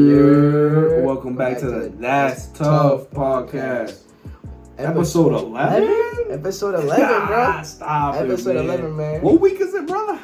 Welcome back to the That's Tough podcast. Episode 11? Episode 11, bro. Stop Episode it, 11, man. What week is it, brother?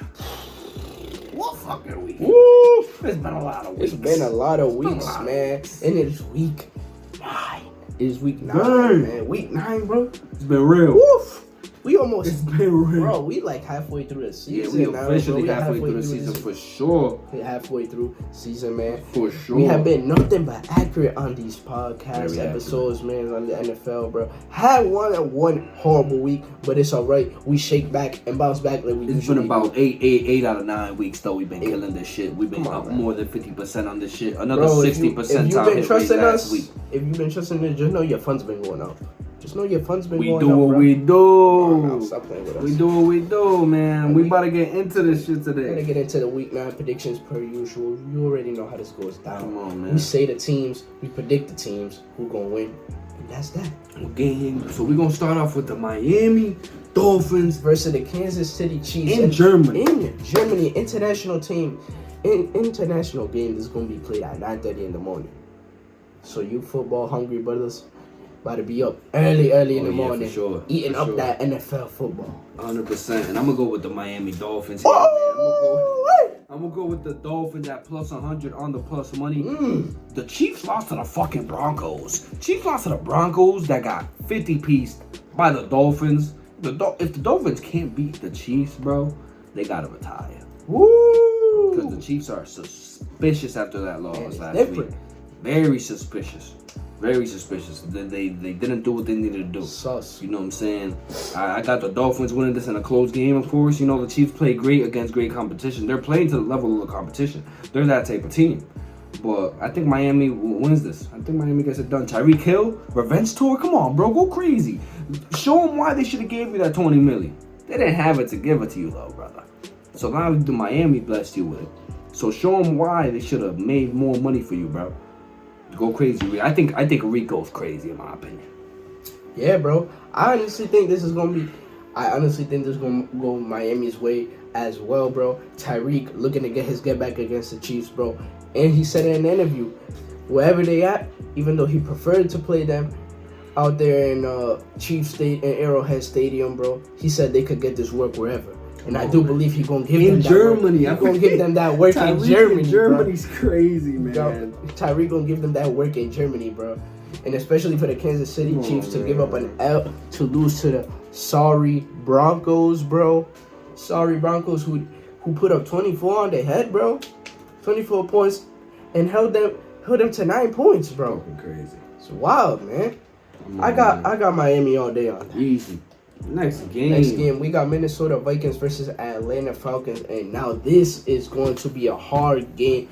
What fucking week? Woo! It's been a lot of weeks. It's been a lot of weeks, man. And it's week 9. It's week 9, man. Week 9, bro. It's been real. Woof. We almost, It's been real. bro, we like halfway through the season. Yeah, we officially halfway through the season for sure. Halfway through season, man. For sure. We have been nothing but accurate on these podcast Very episodes, man, on the NFL, bro. Had one horrible week, but it's all right. We shake back and bounce back like we It's usually been about do. 8 out of 9 weeks though. We've been killing this shit. We've been up more than 50% on this shit. Another Bro, 60% if top you've been hit rate trusting last us, week. if you've been trusting us, just know your funds been going up. Just know your funds been We going do up, what bro. we do. No, stop playing with us. We do what we do, man. We about to get into this shit We're gonna today. get into the week 9 predictions per usual. You already know how this goes down. Come on, man. We say the teams, we predict the teams, who gonna win, and that's that. Okay, so we're gonna start off with the Miami Dolphins Versus the Kansas City Chiefs in Germany. In Germany, international team, international game is gonna be played at 9:30 in the morning. So you football hungry brothers, about to be up early in the morning, for sure. eating For up sure. that NFL football. 100%. And I'm gonna go with the Miami Dolphins here, man. I'm gonna go with the Dolphins at plus 100 on the plus money. The Chiefs lost to the fucking Broncos. Chiefs lost to the Broncos that got 50-pieced by the Dolphins. If the Dolphins can't beat the Chiefs, bro, they gotta retire. Woo! Because the Chiefs are suspicious after that loss Man, it's last different. week. Very suspicious. Very suspicious. They didn't do what they needed to do. Sus. You know what I'm saying? I got the Dolphins winning this in a close game, of course. You know, the Chiefs play great against great competition. They're playing to the level of the competition. They're that type of team. But I think Miami wins this. I think Miami gets it done. Tyreek Hill, revenge tour? Come on, bro. Go crazy. Show them why they should have gave you that $20 million. They didn't have it to give it to you, though, brother. So now the Miami blessed you with it. So show them why they should have made more money for you, bro. Go crazy. I think Rico's crazy, in my opinion. Yeah, bro. I honestly think this is gonna go Miami's way as well, bro. Tyreek looking to get his get back against the Chiefs, bro. And he said in an interview, wherever they at, even though he preferred to play them out there in Chiefs State and Arrowhead Stadium, bro, he said they could get this work wherever. And I do believe he's gonna give them that Germany. work. He's gonna give them that work in Germany. Germany's crazy, man. Tyreek gonna give them that work in Germany, bro. And especially for the Kansas City Chiefs to give up an L to lose to the sorry Broncos, bro. Sorry Broncos who put up 24 on their head, bro. 24 points and held them to 9 points, bro. Fucking crazy. It's wild, man. I got Miami all day on that. Easy. Next game, we got Minnesota Vikings versus Atlanta Falcons, and now this is going to be a hard game.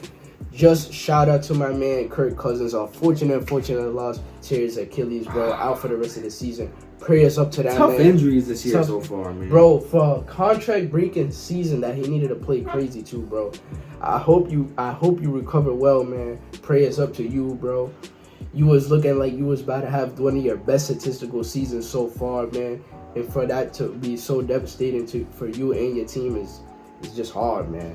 Just shout out to my man Kirk Cousins. Unfortunate loss to his Achilles, bro. Out for the rest of the season. Prayers up to that tough man. injuries this year so far, man. Bro, for a contract breaking season that he needed to play crazy too, bro. I hope you recover well, man. Prayers up to you, bro. You was looking like you was about to have one of your best statistical seasons so far, man. And for that to be so devastating for you and your team is just hard, man.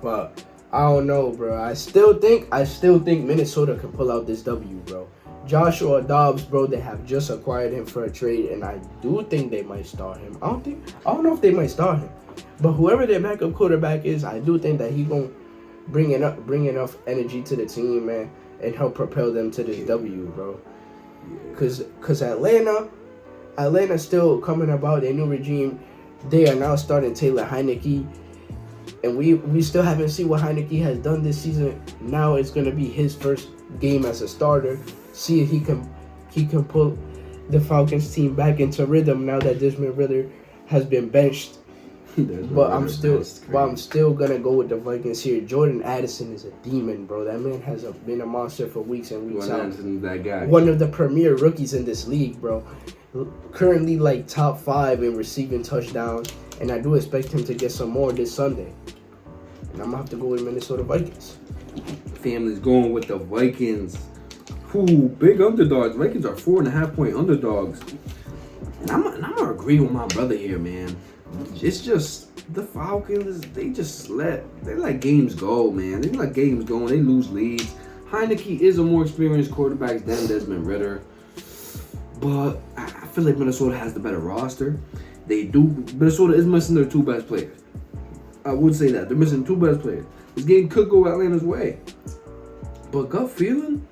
But I don't know, bro. I still think Minnesota can pull out this W, bro. Joshua Dobbs, bro, they have just acquired him for a trade, and I do think they might start him. I don't know if they might start him, but whoever their backup quarterback is, I do think that he gonna bring enough energy to the team, man, and help propel them to this W, bro. Cause Atlanta's still coming about their new regime. They are now starting Taylor Heineke. And we still haven't seen what Heineke has done this season. Now it's gonna be his first game as a starter. See if he can pull the Falcons team back into rhythm now that Desmond Ridder has been benched. But I'm still gonna go with the Vikings here. Jordan Addison is a demon, bro. That man has been a monster for weeks and weeks out. That guy. One of the premier rookies in this league, bro. Currently like top 5 in receiving touchdowns, and I do expect him to get some more this Sunday. And I'm gonna have to go with Minnesota Vikings. Family's going with the Vikings. Ooh, big underdogs. Vikings are 4.5 point underdogs. And I'm gonna agree with my brother here, man. It's just the Falcons, they let games go, man. They let games go and they lose leads. Heineke is a more experienced quarterback than Desmond Ridder. But I feel like Minnesota has the better roster. Minnesota is missing their two best players. I would say that. They're missing two best players. This game could go Atlanta's way. But gut feeling,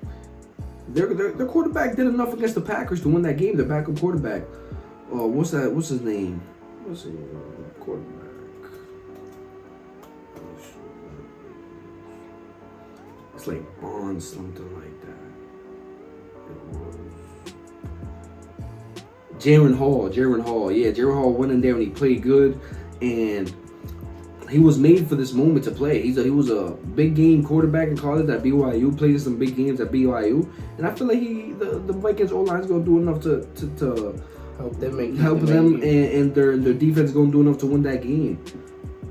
their quarterback did enough against the Packers to win that game. Their backup quarterback. What's his name? What's his quarterback? It's like Bond, something like that. It was Jaron Hall. Yeah, Jaron Hall went in there and he played good, and he was made for this moment to play. He was a big game quarterback in college at BYU. Played some big games at BYU, and I feel like the Vikings O-line is gonna do enough to help them and their defense is gonna do enough to win that game.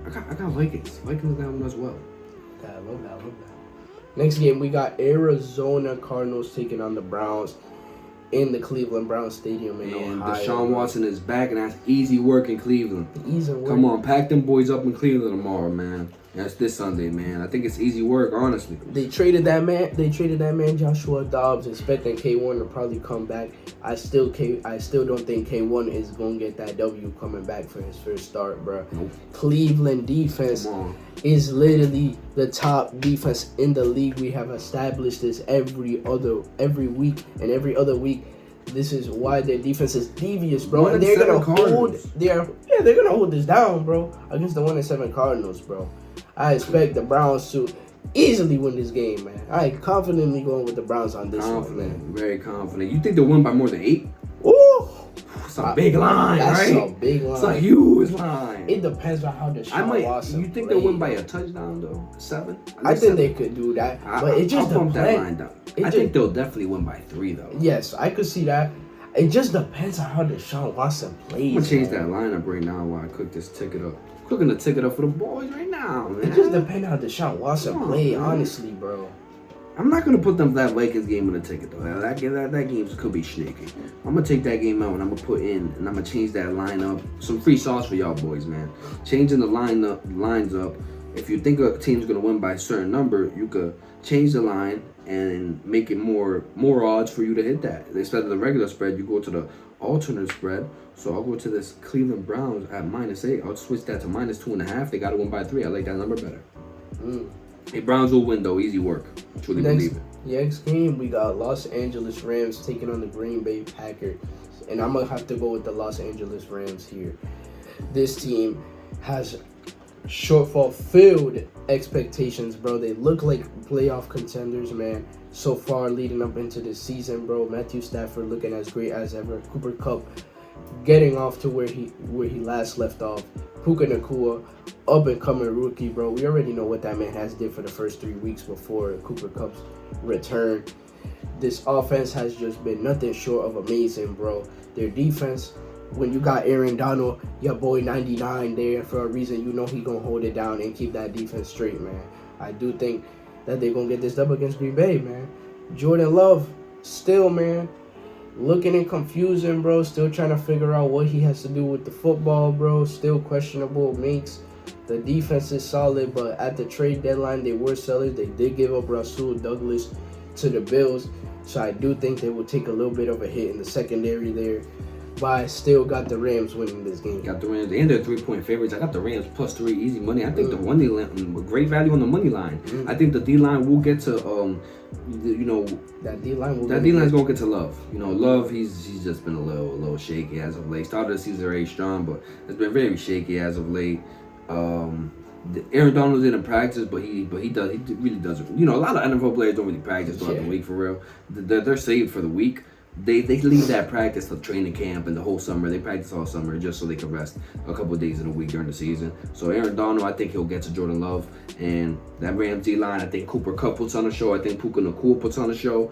I got Vikings. Vikings got one as well. I love that. Next game, we got Arizona Cardinals taking on the Browns in the Cleveland Browns Stadium in Ohio. And Deshaun Watson is back, and that's easy work in Cleveland. Easy work. Come on, pack them boys up in Cleveland tomorrow, man. That's this Sunday, man. I think it's easy work, honestly. They traded that man Joshua Dobbs, expecting K1 to probably come back. I still don't think K1 is gonna get that W coming back for his first start, bro. Nope. Cleveland defense is literally the top defense in the league. We have established this every week, and every other week. This is why their defense is devious, bro. And they're gonna hold this down, bro, against the 1-7 Cardinals, bro. I expect the Browns to easily win this game, man. I confidently going with the Browns on this one, man. Very confident. You think they'll win by more than 8? Ooh, it's a big line, that's right? That's a big line. It's a huge line. It depends on how Deshaun Watson You think they'll win by a touchdown, though? 7? I think they could do that, but it just depends. That line down. I think they'll definitely win by 3, though. Yes, I could see that. It just depends on how Deshaun Watson plays. I'm gonna change that lineup right now while I cook this ticket up. Cooking the ticket up for the boys right now, man. It just depends on how Deshaun Watson play, honestly, bro. I'm not gonna put that Vikings game in the ticket though. That game could be shaky. I'm gonna take that game out and I'm gonna change that lineup. Some free sauce for y'all boys, man. Changing the lines up. If you think a team's gonna win by a certain number, you could change the line and make it more odds for you to hit that. Instead of the regular spread, you go to the alternate spread. So I'll go to this Cleveland Browns at -8. I'll switch that to -2.5. They got to win by 3. I like that number better. Hey, Browns will win though. Easy work. Truly believe it. Next game, we got Los Angeles Rams taking on the Green Bay Packers. And I'm going to have to go with the Los Angeles Rams here. This team has shortfall-filled expectations, bro. They look like playoff contenders, man. So far, leading up into this season, bro. Matthew Stafford looking as great as ever. Cooper Kupp getting off to where he last left off. Puka Nacua, up-and-coming rookie, bro. We already know what that man has did for the first 3 weeks before Cooper Kupp's return. This offense has just been nothing short of amazing, bro. Their defense, when you got Aaron Donald, your boy 99 there for a reason, you know he gonna hold it down and keep that defense straight, man. I do think that they're gonna get this dub against Green Bay, man. Jordan Love, still, man, looking and confusing, bro. Still trying to figure out what he has to do with the football, bro. Still questionable makes. The defense is solid, but at the trade deadline, they were sellers. They did give up Rasul Douglas to the Bills, so I do think they will take a little bit of a hit in the secondary there. But I still got the Rams winning this game. Got the Rams, and they're 3-point favorites. I got the Rams +3, easy money. I think the money line, great value on the money line. I think the D line will get to, that D line. That D line's gonna get to Love. Love, he's just been a little shaky as of late. Started the season very strong, but it's been very shaky as of late. Aaron Donald didn't practice, but he really doesn't. A lot of NFL players don't really practice throughout the week for real. They're saved for the week. They leave that practice for training camp and the whole summer. They practice all summer just so they can rest a couple of days in a week during the season. So Aaron Donald, I think he'll get to Jordan Love. And that Rams D line, I think Cooper Kupp puts on a show. I think Puka Nacua puts on a show.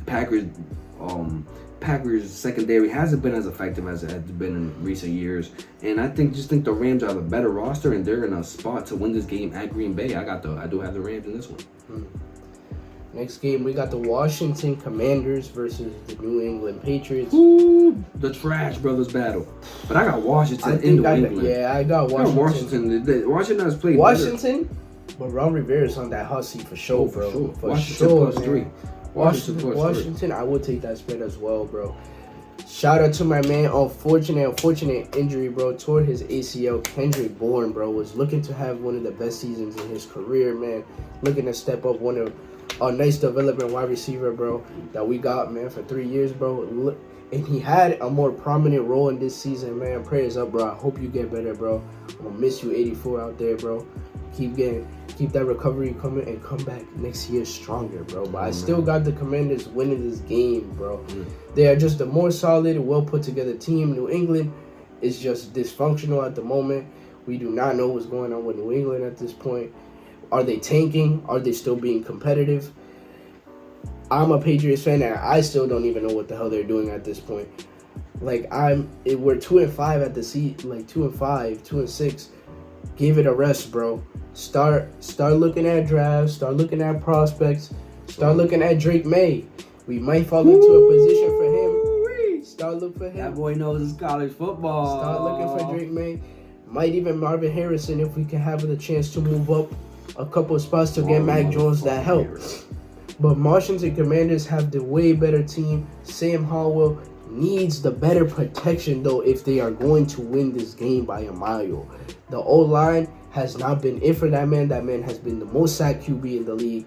Packers secondary hasn't been as effective as it has been in recent years. And I think the Rams have a better roster and they're in a spot to win this game at Green Bay. I do have the Rams in this one. Next game, we got the Washington Commanders versus the New England Patriots. Ooh, the Trash Brothers battle. But I got Washington in New England. I got Washington. Washington has played Washington, but Ron Rivera's on that hot seat for sure, bro. For sure. For Washington sure, plus 3. Washington, I would take that spread as well, bro. Shout out to my man. Unfortunate injury, bro. Tore his ACL. Kendrick Bourne, bro, was looking to have one of the best seasons in his career, man. Looking to step up, one of a nice development wide receiver, bro, that we got, man, for 3 years, bro. And he had a more prominent role in this season, man. Prayers up, bro. I hope you get better, bro. I'm gonna miss you, 84 out there, bro. Keep that recovery coming and come back next year stronger, bro. But I still got the Commanders winning this game, bro. They are just a more solid, well put together team. New England is just dysfunctional at the moment. We do not know what's going on with New England at this point. Are they tanking? Are they still being competitive? I'm a Patriots fan and I still don't even know what the hell they're doing at this point. Like we're 2-5 at the seat, like 2-5, 2-6. Give it a rest, bro. Start looking at drafts, start looking at prospects, start looking at Drake May. We might fall into a position for him. Start looking for him. That boy knows his college football. Start looking for Drake May. Might even Marvin Harrison if we can have the chance to move up a couple of spots to get Mac Jones that help. But Washington Commanders have the way better team. Sam Howell needs the better protection though if they are going to win this game by a mile. The O-line has not been it for that man. That man has been the most sacked QB in the league.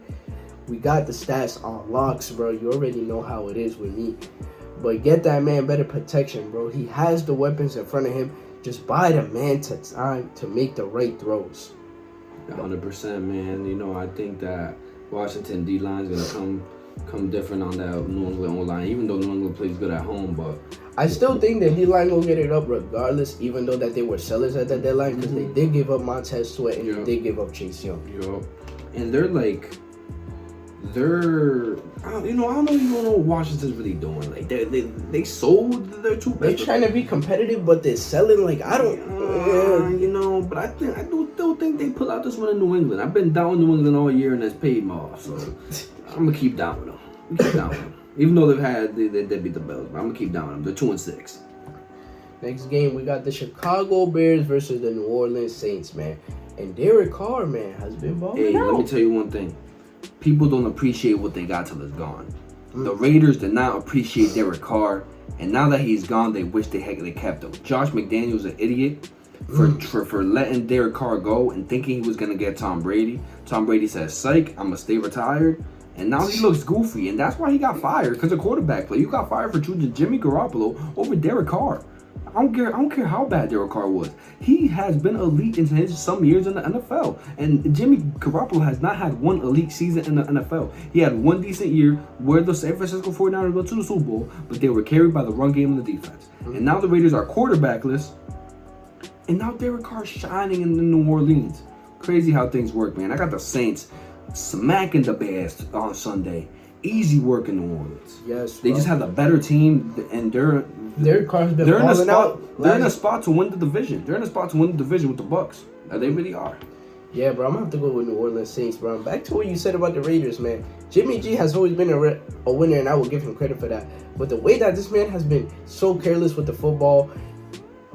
We got the stats on locks, bro. You already know how it is with me. But get that man better protection, bro. He has the weapons in front of him. Just buy the man time to make the right throws. 100%, man. You know, I think that Washington D-line is going to come different on that New England O-line, even though New England plays good at home, but I still think the D-line will get it up regardless, even though that they were sellers at that deadline, because they did give up Montez Sweat and they did give up Chase Young. And I don't know what Washington's really doing. Like they sold their two best. They're trying to be competitive, but they're selling like I don't. But I still think they pull out this one in New England. I've been down New England all year and that's paid me off, so I'm gonna keep down with them. Even though they beat the Bills, but I'm gonna keep down with them. They're 2-6. Next game, we got the Chicago Bears versus the New Orleans Saints, man. And Derek Carr, man, has been balling out. Let me tell you one thing. People don't appreciate what they got till it's gone. The Raiders did not appreciate Derek Carr, and now that he's gone, they wish they kept him. Josh McDaniels an idiot for letting Derek Carr go and thinking he was gonna get Tom Brady. Tom Brady says, "Psych, I'm gonna stay retired." And now he looks goofy, and that's why he got fired, because of quarterback play. You got fired for choosing Jimmy Garoppolo over Derek Carr. I don't care how bad Derek Carr was. He has been elite in some years in the NFL. And Jimmy Garoppolo has not had one elite season in the NFL. He had one decent year where the San Francisco 49ers went to the Super Bowl, but they were carried by the run game and the defense. And now the Raiders are quarterbackless, and now Derek Carr's shining in New Orleans. Crazy how things work, man. I got the Saints smacking the Bears on Sunday. Easy work in New Orleans. Yes, they just have a better team, and Derek Carr's been balling out. They're in a spot to win the division. They're in a spot to win the division with the Bucks. They really are. Yeah, bro. I'm gonna have to go with New Orleans Saints, bro. Back to what you said about the Raiders, man. Jimmy G has always been a winner, and I will give him credit for that. But the way that this man has been so careless with the football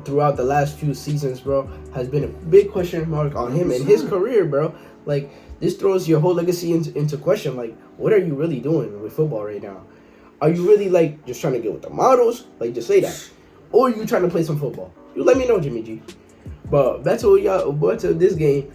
throughout the last few seasons, bro, has been a big question mark on him and his career, bro. Like, this throws your whole legacy into question. Like, what are you really doing with football right now? Are you really, like, just trying to get with the models? Like, just say that. Or are you trying to play some football? You let me know, Jimmy G. But back to this game,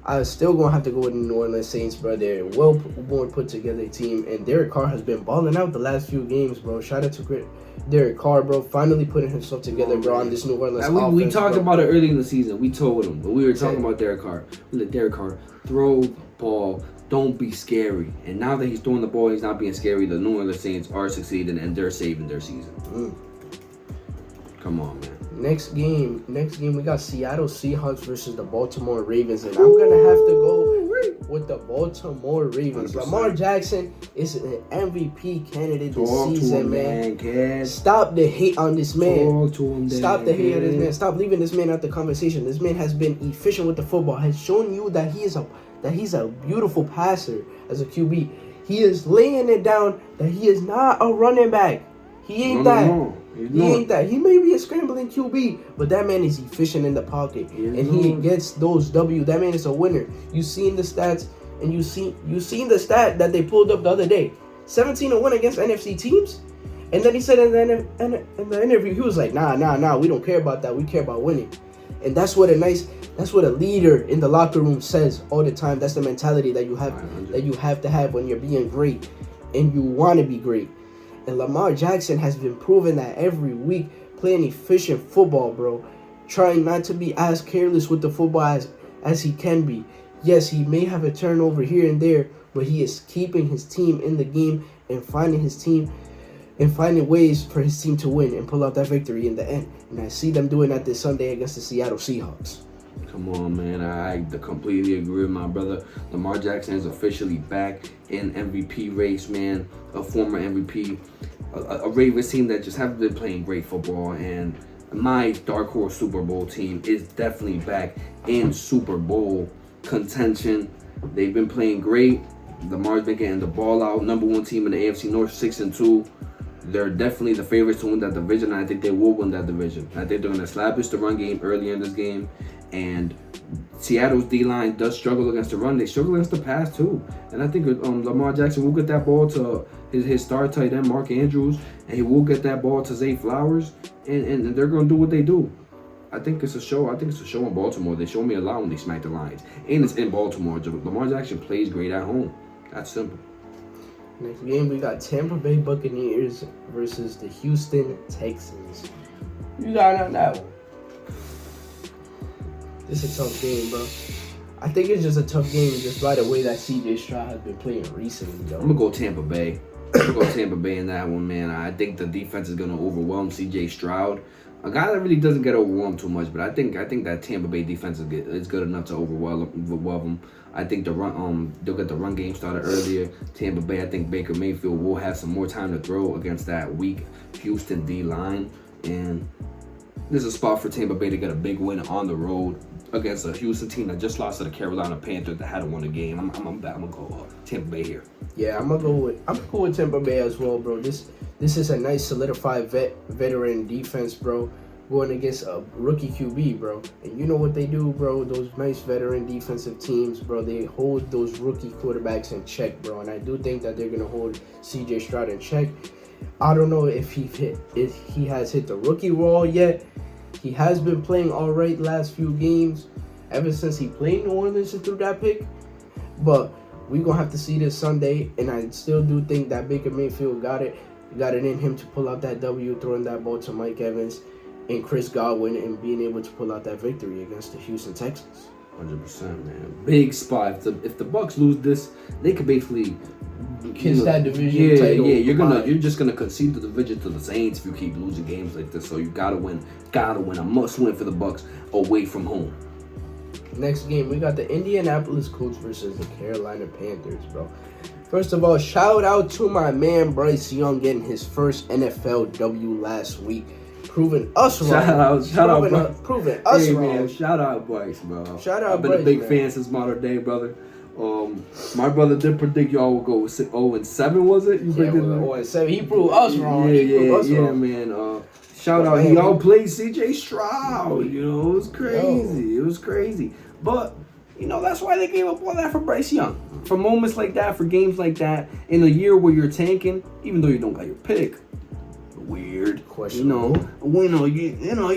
I'm still going to have to go with the New Orleans Saints, bro. They're more put together team. And Derek Carr has been balling out the last few games, bro. Shout out to Derek Carr, bro. Finally putting himself together, bro, on this New Orleans offense. We talked about it early in the season. We told him. But we were talking about Derek Carr. We let Derek Carr throw the ball. Don't be scary. And now that he's throwing the ball, he's not being scary. The New Orleans Saints are succeeding, and they're saving their season. Come on, man. Next game, we got Seattle Seahawks versus the Baltimore Ravens, and I'm gonna have to go with the Baltimore Ravens. 100%. Lamar Jackson is an MVP candidate this season, man. Stop the hate on this man. Stop the hate on this man. Stop leaving this man out the conversation. This man has been efficient with the football. Has shown you that he's a beautiful passer as a QB. He is laying it down that he is not a running back. He ain't that. No. He ain't that. He may be a scrambling QB, but that man is efficient in the pocket, and he gets those W. That man is a winner. You seen the stats, and you seen the stat that they pulled up the other day: 17-1 against NFC teams. And then he said in the interview, he was like, nah, we don't care about that. We care about winning. And that's what a leader in the locker room says all the time. That's the mentality that you have to have when you're being great and you want to be great. And Lamar Jackson has been proving that every week, playing efficient football, bro. Trying not to be as careless with the football as he can be. Yes, he may have a turnover here and there, but he is keeping his team in the game and finding ways for his team to win and pull out that victory in the end. And I see them doing that this Sunday against the Seattle Seahawks. Come on, man. I completely agree with my brother. Lamar Jackson is officially back in MVP race, man. A former MVP. A Ravens team that just haven't been playing great football. And my dark horse Super Bowl team is definitely back in Super Bowl contention. They've been playing great. Lamar's been getting the ball out. Number 1 team in the AFC North, 6-2. They're definitely the favorites to win that division, and I think they will win that division. I think they're going to establish the run game early in this game, and Seattle's D-line does struggle against the run. They struggle against the pass, too. And I think Lamar Jackson will get that ball to his star tight end, Mark Andrews, and he will get that ball to Zay Flowers, and they're going to do what they do. I think it's a show. I think it's a show in Baltimore. They show me a lot when they smack the Lions. And it's in Baltimore. Lamar Jackson plays great at home. That's simple. Next game, we got Tampa Bay Buccaneers versus the Houston Texans. You got on that one. This is a tough game, bro. I think it's just a tough game just by the way that CJ Stroud has been playing recently, though. I'm going to go Tampa Bay. I'm going to go Tampa Bay in that one, man. I think the defense is going to overwhelm CJ Stroud. A guy that really doesn't get overwhelmed too much, but I think that Tampa Bay defense is good enough to overwhelm them. I think they'll get the run game started earlier. Tampa Bay, I think Baker Mayfield will have some more time to throw against that weak Houston D-line. And there's a spot for Tampa Bay to get a big win on the road against a Houston team that just lost to the Carolina Panthers that hadn't won a game. I'm gonna go Tampa Bay here. Yeah, I'm gonna go with Tampa Bay as well, bro. This is a nice solidified veteran defense, bro, going against a rookie QB, bro. And you know what they do, bro? Those nice veteran defensive teams, bro, they hold those rookie quarterbacks in check, bro. And I do think that they're gonna hold CJ Stroud in check. I don't know if he has hit the rookie wall yet. He has been playing all right last few games, ever since he played New Orleans and threw that pick. But we're gonna have to see this Sunday, and I still do think that Baker Mayfield got it in him to pull out that W, throwing that ball to Mike Evans and Chris Godwin, and being able to pull out that victory against the Houston Texans. 100%, man. Big spot. If the Bucs lose this, they could basically kiss that division title. Yeah, you're just gonna concede the division to the Saints if you keep losing games like this. So you gotta win. A must win for the Bucs away from home. Next game, we got the Indianapolis Colts versus the Carolina Panthers, bro. First of all, shout out to my man Bryce Young getting his first NFL W last week. Proving us wrong. Shout out, bro. Proving us wrong. Man, shout out, Bryce, bro. Shout out, I've been Bryce, a big man. fan since modern day, brother. My brother did predict y'all would go 0-7, was it? You predicted 0-7. He proved us wrong. Yeah, man. Shout out, y'all played CJ Stroud. You know, it was crazy. Yo. It was crazy. But, you know, that's why they gave up all that for Bryce Young. For moments like that, for games like that, in a year where you're tanking, even though you don't got your pick. Weird. Questionable. You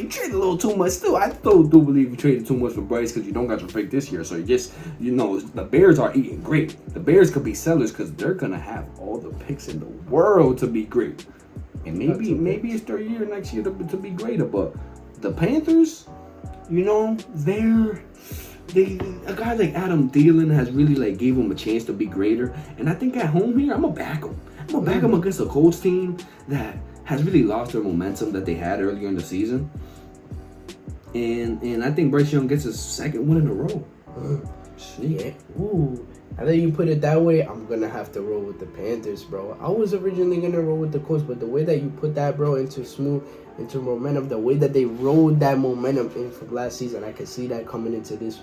traded a little too much. Still, I still do believe you traded too much for Bryce because you don't got your pick this year. So you just, the Bears are eating great. The Bears could be sellers because they're going to have all the picks in the world to be great. And maybe it's their year next year to be greater. But the Panthers, a guy like Adam Thielen has really gave him a chance to be greater. And I think at home here, I'm going to back him. I'm going to back him against a Colts team that has really lost their momentum that they had earlier in the season. And I think Bryce Young gets his second win in a row. Yeah. Ooh. Now that you put it that way, I'm going to have to roll with the Panthers, bro. I was originally going to roll with the Colts, but the way that you put that, bro, into momentum, the way that they rolled that momentum in from last season, I could see that coming into this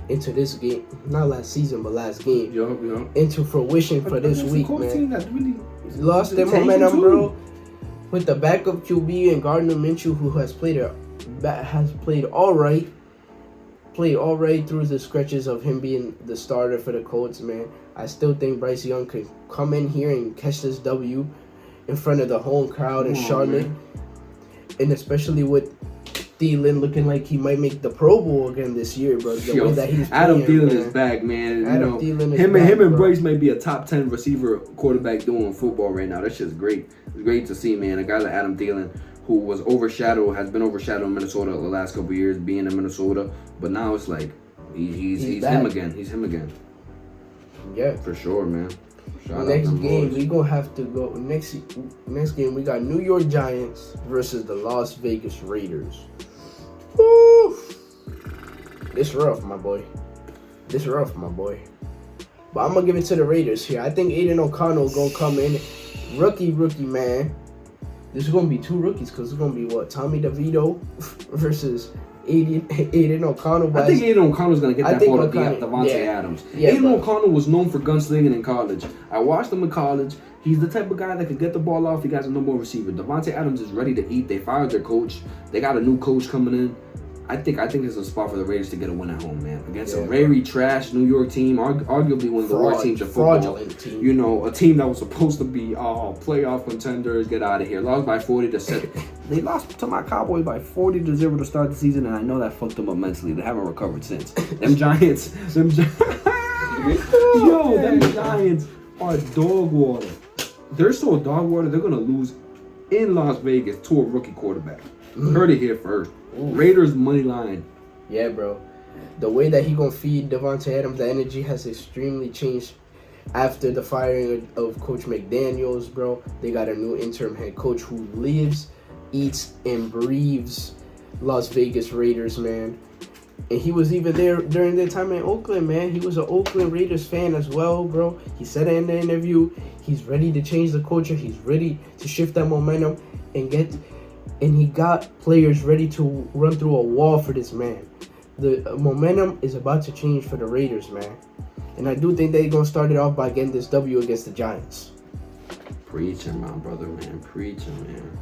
into this game, not last season, but last game, Yo. into fruition for this week, man. Team that really Lost their momentum, bro. With the backup QB and Gardner Minshew, who has played all right through the stretches of him being the starter for the Colts, man. I still think Bryce Young could come in here and catch this W in front of the home crowd in Charlotte, and especially with Thielen looking like he might make the Pro Bowl again this year, bro. The way that he's playing, Adam Thielen man. is back, man. Adam Thielen is him back, and bro. Bryce may be a top 10 receiver quarterback doing football right now. That's just great. It's great to see, man. A guy like Adam Thielen, who has been overshadowed in Minnesota the last couple of years, being in Minnesota, but now it's like he's him again. He's him again. Yeah, for sure, man. Next game, we gonna have to go. Next game, we got New York Giants versus the Las Vegas Raiders. Woo! This rough, my boy. But I'm gonna give it to the Raiders here. I think Aiden O'Connell gonna come in, rookie man. This is gonna be two rookies because it's gonna be Tommy DeVito versus Aiden O'Connell. I think Aiden O'Connell's going to get that ball to Devontae Adams. Yeah, Aiden O'Connell was known for gunslinging in college. I watched him in college. He's the type of guy that can get the ball off. He got a number one receiver. Devontae Adams is ready to eat. They fired their coach. They got a new coach coming in. I think it's a spot for the Raiders to get a win at home, man. Against a very trash New York team, arguably one of the worst teams in football. Team. You know, a team that was supposed to be playoff contenders. Get out of here. Lost by 40-7. They lost to my Cowboys by 40-0 to start the season, and I know that fucked them up mentally. They haven't recovered since. Them Giants are dog water. They're so dog water. They're gonna lose in Las Vegas to a rookie quarterback. Heard it here first. Ooh. Raiders money line. Yeah, bro. The way that he gonna feed Devontae Adams, the energy has extremely changed after the firing of Coach McDaniels, bro. They got a new interim head coach who lives, eats, and breathes Las Vegas Raiders, man. And he was even there during their time in Oakland, man. He was an Oakland Raiders fan as well, bro. He said it in the interview. He's ready to change the culture. He's ready to shift that momentum and he got players ready to run through a wall for this man. The momentum is about to change for the Raiders, man. And I do think they're going to start it off by getting this W against the Giants. Preaching, my brother, man. Preaching, man.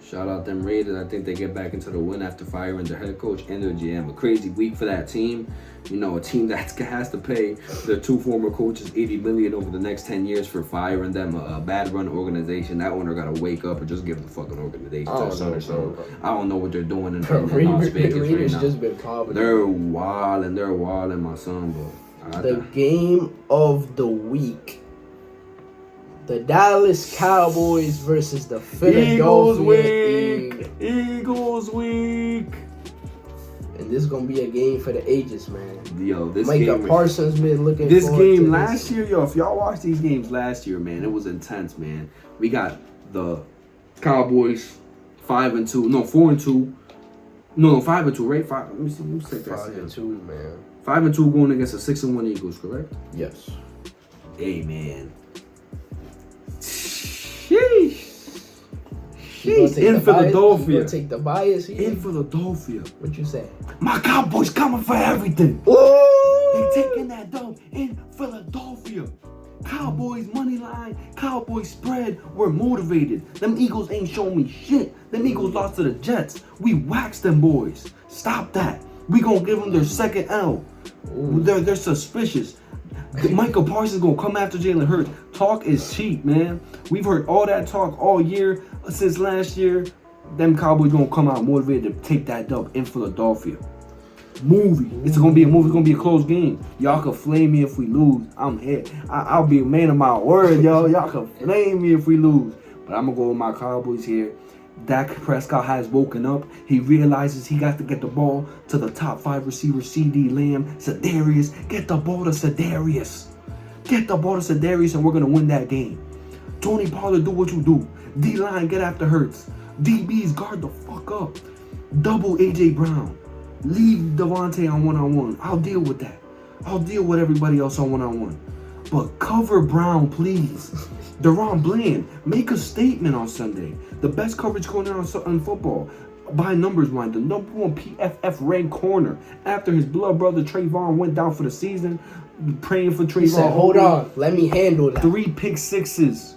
Shout out them Raiders. I think they get back into the win after firing their head coach and their GM. A crazy week for that team. You know, a team that has to pay their two former coaches $80 million over the next 10 years for firing them. A bad run organization. That owner got to wake up or just give the fucking organization to their son or something. I don't know what they're doing in Las Vegas right now. Just been poverty. They're wilding, my son. But the game of the week. The Dallas Cowboys versus the Philadelphia Eagles week. And this is gonna be a game for the ages, man. Yo, this Micah game. Parsons been looking. This game to last year, yo. If y'all watched these games last year, man, it was intense, man. We got the Cowboys 5-2, no 4-2, no 5-2, right? Let me see. 5-2, man. 5-2 going against a 6-1 Eagles, correct? Yes. Hey, man. Sheesh. In Philadelphia. You gonna take the bias here? In Philadelphia. What you say? My Cowboys coming for everything. Ooh! They taking that dub in Philadelphia. Cowboys money line, Cowboys spread. We're motivated. Them Eagles ain't showing me shit. Them Eagles lost to the Jets. We waxed them boys. Stop that. We gonna give them their second L. They're suspicious. Micah Parsons gonna come after Jalen Hurts. Talk is cheap, man. We've heard all that talk all year since last year. Them Cowboys gonna come out motivated to take that dub in Philadelphia. It's gonna be a movie. It's gonna be a close game. Y'all can flame me if we lose. I'm here. I'll be a man of my word, yo. Y'all can flame me if we lose. But I'm gonna go with my Cowboys here. Dak Prescott has woken up. He realizes he got to get the ball to the top 5 receivers, CD Lamb, Sedarius. Get the ball to Sedarius. And we're going to win that game. Tony Pollard, do what you do. D-line, get after Hurts. DBs, guard the fuck up. Double A.J. Brown. Leave Devontae on one-on-one. I'll deal with that. I'll deal with everybody else on one-on-one. But cover Brown, please. Deron Bland, make a statement on Sunday. The best coverage corner in football. by numbers line, the number one PFF ranked corner after his blood brother Trayvon went down for the season, praying for Trayvon. He said, hold on, let me handle that. 3 pick sixes.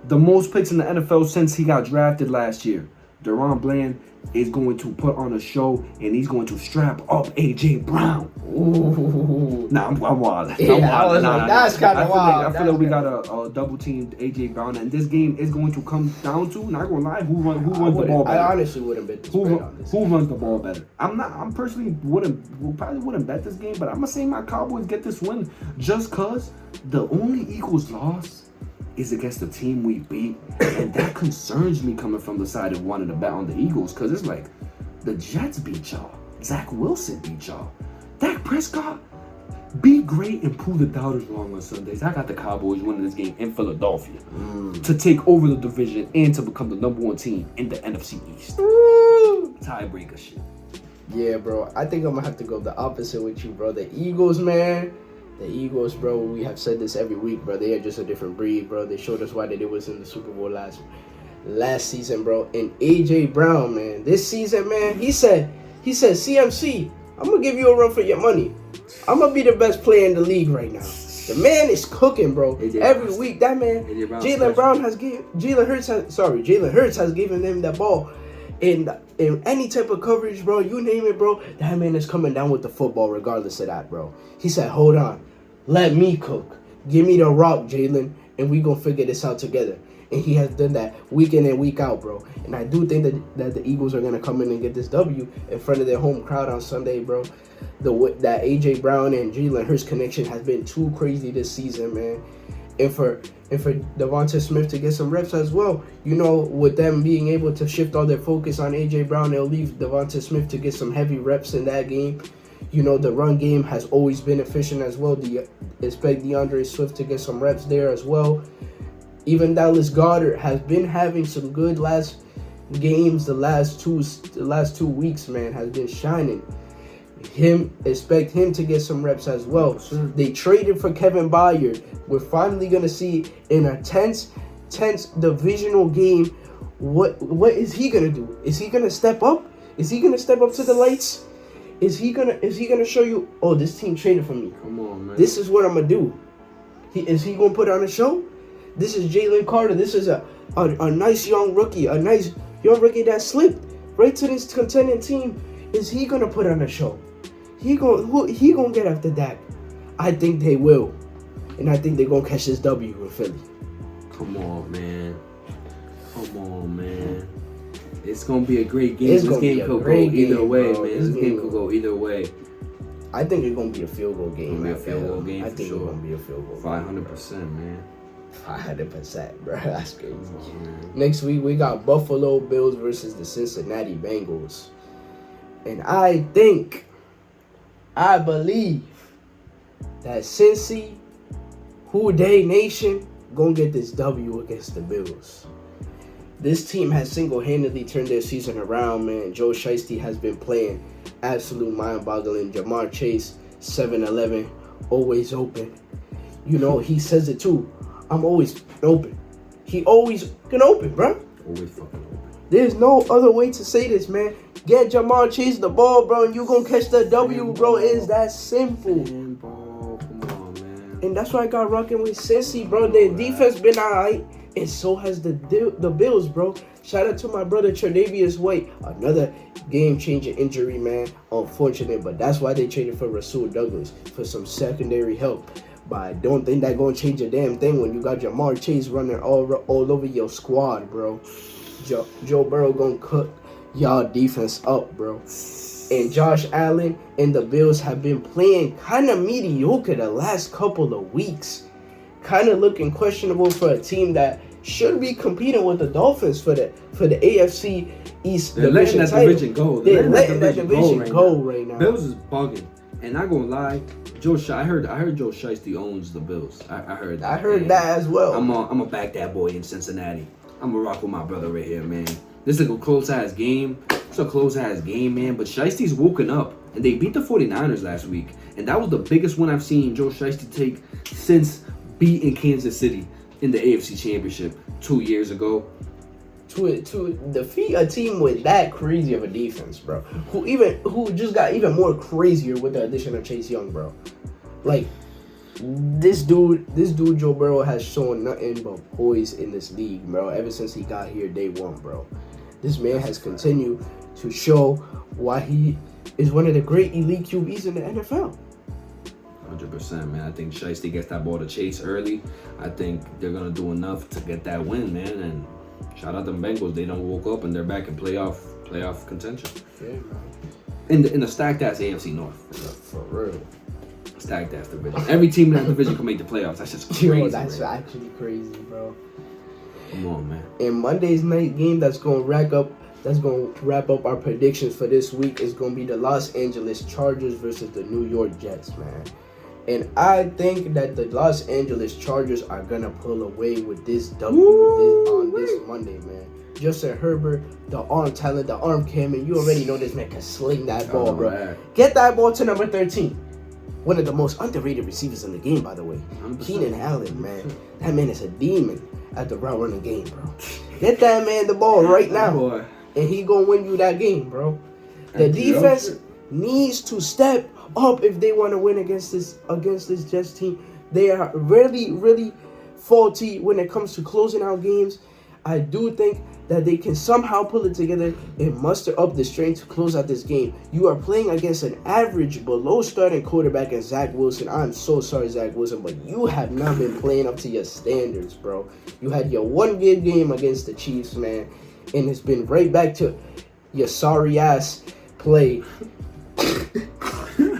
The most picks in the NFL since he got drafted last year. Deron Bland is going to put on a show, and he's going to strap up A.J. Brown. Ooh. Nah, I'm wild. Yeah, I was like, that's kind of wild. I feel like we got a double team A.J. Brown, and this game is going to come down to, not gonna lie, who runs the ball better. I honestly wouldn't bet this bet on this. Who runs the ball better? I'm personally probably wouldn't bet this game, but I'm gonna say my Cowboys get this win just cause the only Eagles loss is against the team we beat, and that concerns me coming from the side of wanting to bet on the Eagles, because it's like, the Jets beat y'all, Zach Wilson beat y'all, Dak Prescott, be great and prove the doubters wrong on Sundays. I got the Cowboys winning this game in Philadelphia to take over the division and to become the number 1 team in the NFC East. Tiebreaker shit. Yeah, bro, I think I'm gonna have to go the opposite with you, bro. The Eagles, man. The Eagles, bro, we have said this every week, bro. They are just a different breed, bro. They showed us why they was in the Super Bowl last season, bro. And A.J. Brown, man, this season, man, he said, CMC, I'm going to give you a run for your money. I'm going to be the best player in the league right now. The man is cooking, bro. Every week, that man, Jalen Hurts has given him that ball. In any type of coverage, bro, you name it, bro, that man is coming down with the football regardless of that, bro. He said, hold on. Let me cook. Give me the rock, Jalen, and we gonna figure this out together. And he has done that week in and week out, bro. And I do think that the Eagles are gonna come in and get this W in front of their home crowd on Sunday, bro. That A.J. Brown and Jalen Hurts connection has been too crazy this season, man. And for Devonta Smith to get some reps as well, you know, with them being able to shift all their focus on A.J. Brown, they'll leave Devonta Smith to get some heavy reps in that game. You know, the run game has always been efficient as well. Expect DeAndre Swift to get some reps there as well. Even Dallas Goedert has been having some good last games. The last two weeks, man, has been shining. Expect him to get some reps as well. They traded for Kevin Byard. We're finally gonna see in a tense divisional game. What is he gonna do? Is he gonna step up? Is he gonna step up to the lights? Is he gonna show you, oh, this team traded for me. Come on, man. This is what I'm gonna do. Is he gonna put on a show? This is Jalen Carter. This is a nice young rookie, that slipped right to this contending team. Is he gonna put on a show? He gonna get after Dak. I think they will, and I think they're gonna catch this W in Philly. Come on, man. It's gonna be a great game. This game could go either way, man. This game could go either way. I think it's gonna be a field goal game. I think it's gonna be a field goal. 500%, man. 500%, bro. That's crazy. Next week we got Buffalo Bills versus the Cincinnati Bengals, and I believe that Cincy, Who Dey Nation, gonna get this W against the Bills. This team has single-handedly turned their season around, man. Joe Shiesty has been playing absolute mind-boggling. Jamar Chase, 7-11, always open. You know, he says it too. I'm always open. He always can open, bro. Always fucking open. There's no other way to say this, man. Get Jamar Chase the ball, bro, and you gonna catch the W, bro. It's that simple. Come on, man. And that's why I got rocking with Cincy, bro. Their defense been alright, and so has the Bills, bro. Shout out to my brother Tre'Davious White, another game-changing injury, man. Unfortunate, but that's why they traded for Rasul Douglas for some secondary help. But I don't think that's gonna change a damn thing when you got Jamar Chase running all over your squad, bro. Joe Burrow gonna cook y'all defense up, bro. And Josh Allen and the Bills have been playing kind of mediocre the last couple of weeks. Kind of looking questionable for a team that should be competing with the Dolphins for the AFC East They're division letting that title. division go. They're letting that division go right now. Bills is bugging. And not gonna lie, I heard Joe Shiesty owns the Bills. I heard that. I heard that as well. I'm gonna back that boy in Cincinnati. I'm gonna rock with my brother right here, man. This is a close-ass game. It's a close-ass game, man. But Shiesty's woken up. And they beat the 49ers last week. And that was the biggest one I've seen Joe Shiesty take since beating Kansas City in the AFC Championship 2 years ago. to defeat a team with that crazy of a defense, bro. Who just got even more crazier with the addition of Chase Young, bro. Like this dude Joe Burrow has shown nothing but poise in this league, bro. Ever since he got here day one, bro. This man has continued to show why he is one of the great elite QBs in the NFL. 100%, man. I think Shiesty gets that ball to Chase early. I think they're gonna do enough to get that win, man. And shout out them Bengals. They don't woke up and they're back in playoff contention. Yeah, man. In the stacked ass AFC North. For real. Stacked ass division. Every team in that division can make the playoffs. That's just crazy. Yo, that's man. actually crazy, bro. Come on, man. And Monday's night game that's gonna wrap up our predictions for this week is gonna be the Los Angeles Chargers versus the New York Jets, man. And I think that the Los Angeles Chargers are gonna pull away with this W on this Monday, man. Justin Herbert, the arm talent, the arm cannon. You already know this man can sling that ball, bro. Man. Get that ball to number 13. One of the most underrated receivers in the game, by the way. 100%. Keenan Allen, man. That man is a demon at the route running game, bro. Get that man the ball right now. Boy. And he gonna win you that game, bro. The defense needs to step up if they want to win against this Jets team. They are really, really faulty when it comes to closing out games. I do think that they can somehow pull it together and muster up the strength to close out this game. You are playing against an average, below starting quarterback in Zach Wilson. I'm so sorry, Zach Wilson, but you have not been playing up to your standards, bro. You had your one good game against the Chiefs, man, and it's been right back to your sorry ass play.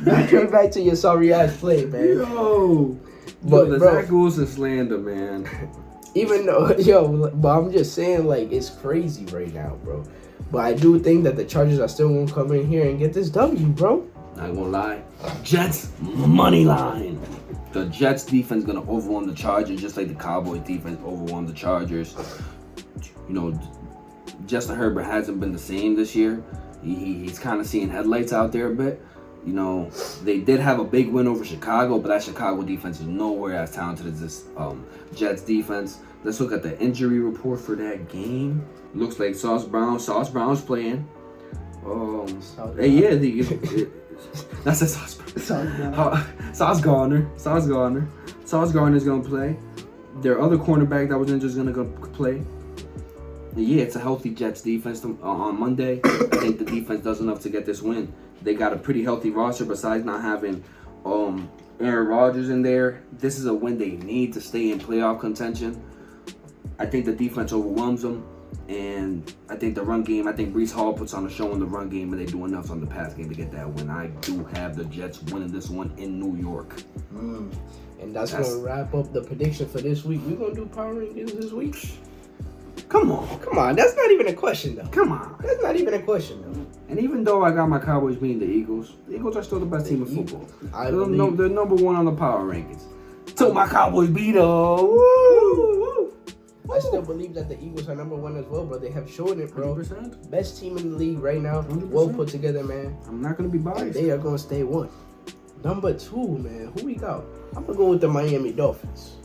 Back to your sorry ass play, man. But the Zach Wilson slander, man. Even though, but I'm just saying, like, it's crazy right now, bro. But I do think that the Chargers are still gonna come in here and get this W, bro. Not gonna lie, Jets money line. The Jets defense gonna overwhelm the Chargers, just like the Cowboys defense overwhelmed the Chargers. You know, Justin Herbert hasn't been the same this year. He's kind of seeing headlights out there a bit. You know, they did have a big win over Chicago, but that Chicago defense is nowhere as talented as this Jets defense. Let's look at the injury report for that game. Looks like Sauce Brown's playing. That's a Sauce Brown. Sauce Gardner. Sauce Gardner's gonna play. Their other cornerback that was injured is gonna go play. Yeah, it's a healthy Jets defense on Monday. I think the defense does enough to get this win. They got a pretty healthy roster besides not having Aaron Rodgers in there. This is a win they need to stay in playoff contention. I think the defense overwhelms them. And I think the run game, I think Breece Hall puts on a show in the run game, and they do enough on the pass game to get that win. I do have the Jets winning this one in New York. And that's going to wrap up the prediction for this week. We're going to do Power Rankings this week. Come on. That's not even a question, though. That's not even a question, though. And even though I got my Cowboys beating the Eagles are still the best team in football. They're number one on the power rankings. Till my Cowboys beat them. Woo! I still believe that the Eagles are number one as well, bro. They have shown it, bro. 100%. Best team in the league right now. 100%. Well put together, man. I'm not going to be biased. And they are going to stay one. Number two, man. Who we got? I'm going to go with the Miami Dolphins.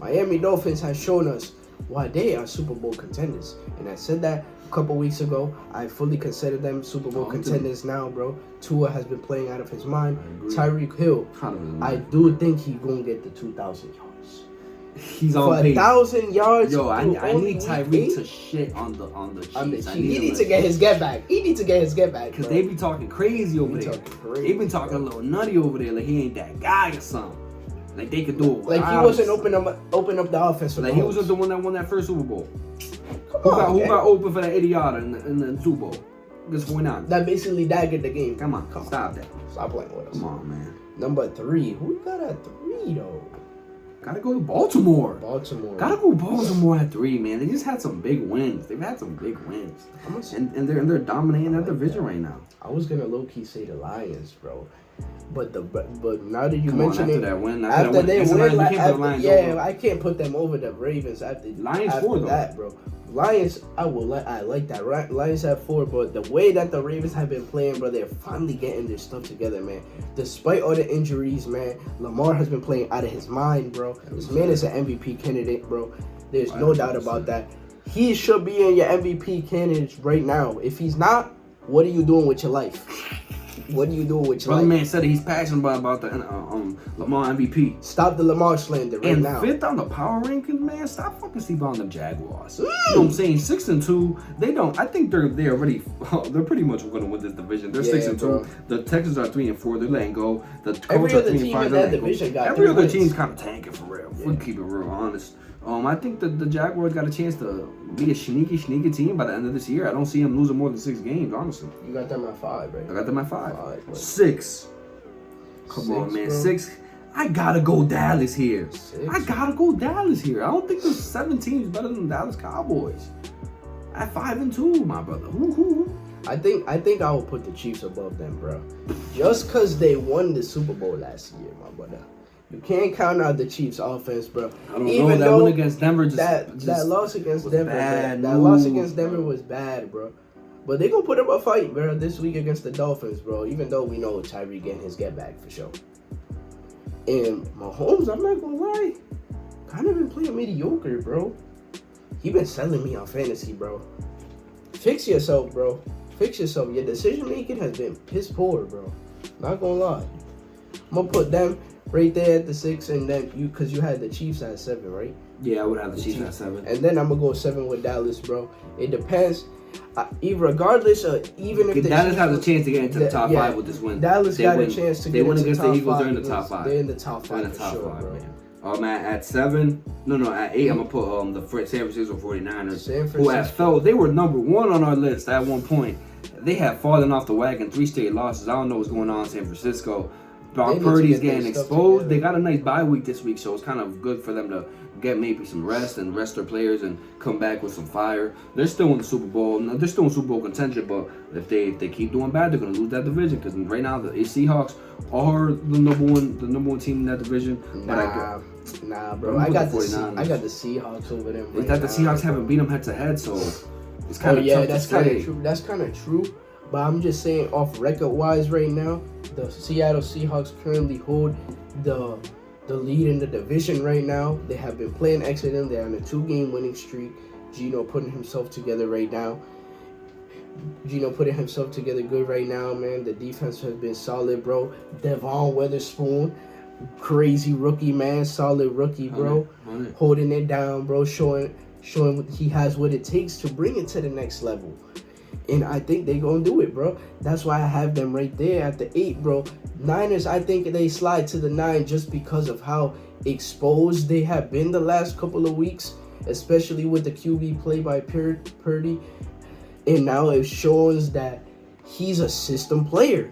Miami Dolphins has shown us why they are Super Bowl contenders. And I said that a couple weeks ago. I fully consider them Super Bowl contenders now, bro. Tua has been playing out of his mind. Tyreek Hill, I do think he's going to get the 2,000 yards. He's on pace. 1,000 yards. Yo, I need Tyreek to shit on the Chiefs. He needs to get his get back. Because they be talking crazy over there. They been talking a little nutty over there, like he ain't that guy or something. Like they could do it. Like he wasn't open up the offense for like he wasn't the one that won that first Super Bowl. Who got open for that idiota in the Super Bowl? Just went out. That basically daggered the game. Come on, stop that. Stop playing with us. Come on, man. Number 3. Who we got at 3 though? Gotta go to Baltimore. Gotta go Baltimore at 3, man. They just had some big wins. They've had some big wins. And they're dominating that division right now. I was gonna low key say the Lions, bro. But now that you mention it, after they win, I can't put them over the Ravens after Lions 4 that, bro. Lions, I like that. Right? Lions have 4, but the way that the Ravens have been playing, bro, they're finally getting their stuff together, man. Despite all the injuries, man, Lamar has been playing out of his mind, bro. This man is an MVP candidate, bro. There's no doubt about that. He should be in your MVP candidates right now. If he's not, what are you doing with your life? What are you doing with your Brother life? man said he's passionate about the Lamar MVP. Stop the Lamar slander right and now. Fifth on the power rankings, man. Stop fucking sleeping on the Jaguars. You know what I'm saying? 6-2. They don't. I think they're already. They're pretty much gonna win this division. They're 6-2. Bro. The Texans are 3-4. They're letting go. The Every Colts are other 3-5. team in that division got Every 3 other wins. team's kind of tanking for real. Yeah. We'll keep it real honest. I think that the Jaguars got a chance to be a sneaky team by the end of this year. I don't see them losing more than 6 games, honestly. You got them at 5, right? I got them at 5. 5, 6. Come on, man. bro. 6. I gotta go Dallas here. 6. I gotta go Dallas here. I don't think there's 7 teams better than Dallas Cowboys. At 5-2, my brother. Woo-hoo. I think I will put the Chiefs above them, bro. Just because they won the Super Bowl last year, my brother. You can't count out the Chiefs' offense, bro. I don't know. That win against Denver that loss against was Denver, bad. that loss against Denver was bad, bro. But they gonna put up a fight, bro, this week against the Dolphins, bro. Even though we know Tyreek getting his get back for sure. And Mahomes, I'm not gonna lie, kind of been playing mediocre, bro. He been selling me on fantasy, bro. Fix yourself, bro. Fix yourself. Your decision making has been piss poor, bro. Not gonna lie. I'm gonna put them right there at the 6, and then because you had the Chiefs at 7, right? Yeah, I would have the Chiefs at 7. And then I'm gonna go 7 with Dallas, bro. It depends. Regardless of even if Dallas has a chance to get into the top 5 with this win. Dallas got a chance to get into the top 5. They win against the Eagles. They're in the top 5. They're in the top 5 They're in the for top sure, 5, bro. man. At 7, at 8, I'm gonna put the San Francisco 49ers, San who had Francisco. they were number 1 on our list at one point. They have fallen off the wagon, 3 straight losses. I don't know what's going on in San Francisco. Brock Purdy's getting exposed. They got a nice bye week this week, so it's kind of good for them to get maybe some rest and rest their players and come back with some fire. They're still in the Super Bowl. No, they're still in Super Bowl contention, but if they keep doing bad, they're gonna lose that division because right now the Seahawks are the number one team in that division. Nah, bro. I got the Seahawks over them. It's that the Seahawks haven't beat them head to head, so it's kind of tough that's to say. kind of true. That's kind of true. But I'm just saying, off record wise, right now, the Seattle Seahawks currently hold the lead in the division right now. They have been playing excellent. They're on a 2-game winning streak. Gino putting himself together right now. Gino putting himself together good right now, man. The defense has been solid, bro. Devon Witherspoon, crazy rookie, man. Solid rookie, bro. Holding it down, bro. Showing he has what it takes to bring it to the next level. And I think they're going to do it, bro. That's why I have them right there at the 8, bro. Niners, I think they slide to the 9 just because of how exposed they have been the last couple of weeks, especially with the QB play by Purdy. And now it shows that he's a system player.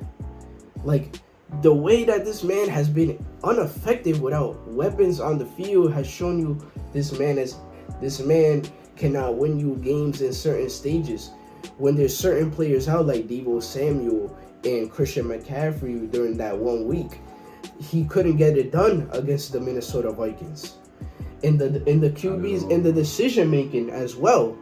Like, the way that this man has been ineffective without weapons on the field has shown you this man cannot win you games in certain stages. When there's certain players out like Deebo Samuel and Christian McCaffrey during that 1 week, he couldn't get it done against the Minnesota Vikings. And the QBs and the decision making as well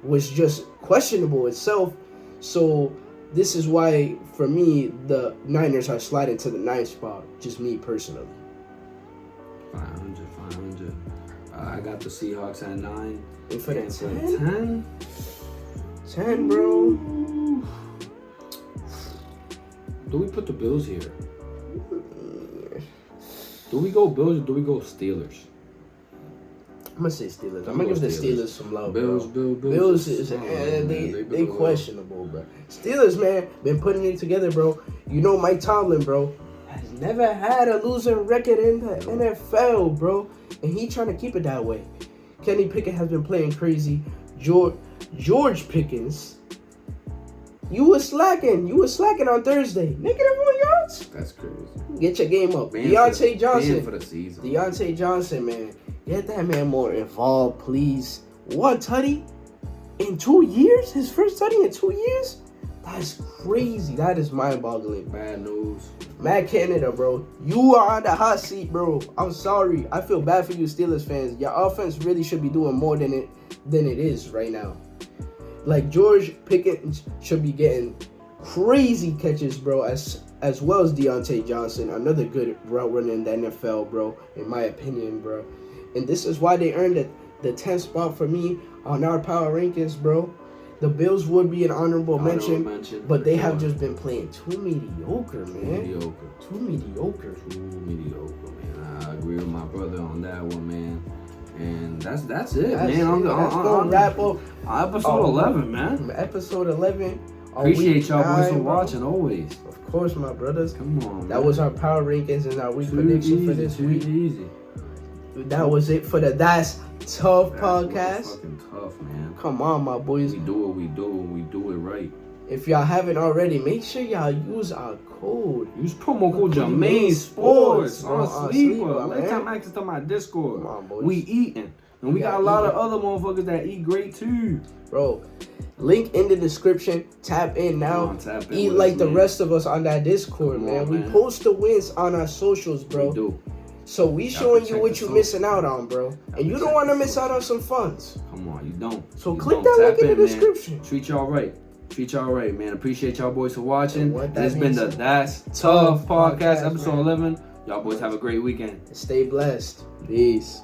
was just questionable itself. So this is why, for me, the Niners are sliding to the 9th spot. Just me personally. 500. I got the Seahawks at 9. And for the 10. 10, bro. Do we put the Bills here? Do we go Bills or do we go Steelers? I'm gonna say Steelers. I'm gonna give the Steelers some love, Bills. Bills is they questionable, bro. Steelers, man, been putting it together, bro. You know Mike Tomlin, bro, has never had a losing record in the NFL, bro, and he trying to keep it that way. Kenny Pickett has been playing crazy. George Pickens, you were slacking on Thursday. -1 yards. That's crazy. Get your game up. Deontay Johnson for the season. Deontay Johnson, man. Get that man more involved, please. 1 tutty in 2 years? His first tutty in 2 years? That's crazy. That is mind-boggling. Bad news. Matt Canada, bro. You are on the hot seat, bro. I'm sorry. I feel bad for you Steelers fans. Your offense really should be doing more than it is right now. Like, George Pickens should be getting crazy catches, bro, as well as Deontay Johnson. Another good route runner in the NFL, bro, in my opinion, bro. And this is why they earned the 10th spot for me on our power rankings, bro. The Bills would be an honorable mention, but they have just been playing too mediocre, man. Too mediocre, man. I agree with my brother on that one, man. And that's it, man. That's gonna wrap up episode 11, man. Episode 11. Appreciate y'all boys for watching always. Of course, my brothers. Come on, that was our power rankings and our week prediction for this week. Easy. That was it for the That's Tough podcast. Fucking tough, man. Come on, my boys. We do what we do, and we do it right. If y'all haven't already, make sure y'all use our code. Use promo code Jermaine Sports on Sleeper. Let time access to my Discord. Come on, boys. We eating. And we got a lot of other motherfuckers that eat great too. Bro, link in the description. Tap in now. Eat like the rest of us on that Discord, man. We post the wins on our socials, bro. We do. So we showing you what you missing out on, bro. And you don't want to miss out on some funds. Come on, you don't. So click that link in the description. Treat y'all right, man. Appreciate y'all boys for watching. It's been the That's Tough podcast, episode 11. Y'all boys have a great weekend. Stay blessed. Peace.